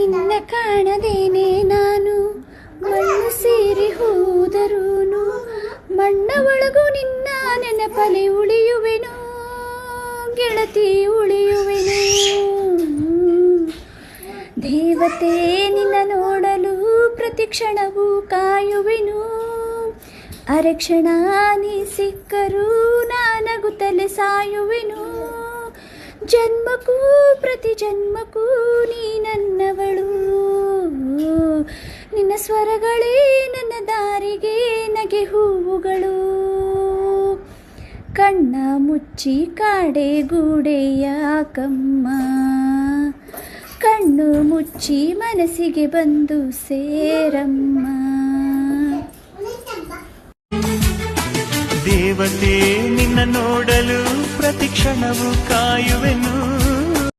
ನಿನ್ನ ಕಾಣದೇನೆ ನಾನು ಮಣ್ಣು ಸೇರಿ ಹೋದರೂನು ಮಣ್ಣ ಒಳಗು ನಿನ್ನ ನೆನಪಲೆ ಉಳಿಯುವೆನು ಗೆಳತಿ ಉಳಿಯುವೆನು. ದೇವತೆ ನಿನ್ನ ನೋಡಲು ಪ್ರತಿ ಕ್ಷಣವೂ ಕಾಯುವೆನು. ಅರೆಕ್ಷಣ ನೀ ಸಿಕ್ಕರೂ ನಾನಗುತ್ತಲೆ ಸಾಯುವೆನು. ಜನ್ಮಕ್ಕೂ ಪ್ರತಿ ಜನ್ಮಕ್ಕೂ ನೀ ನನ್ನವಳು. ನಿನ್ನ ಸ್ವರಗಳೇ ನನ್ನ ದಾರಿಗೆ ನಗೆ ಹೂವುಗಳು. ಕಣ್ಣ ಮುಚ್ಚಿ ಕಾಡೆ ಗೂಡೆಯ ಕಮ್ಮ ಕಣ್ಣು ಮುಚ್ಚಿ ಮನಸ್ಸಿಗೆ ಬಂದು ಸೇರಮ್ಮ. ದೇವತೆ ನಿನ್ನ ನೋಡಲು ಪ್ರತಿ ಕ್ಷಣವೂ ಕಾಯುವೆನು.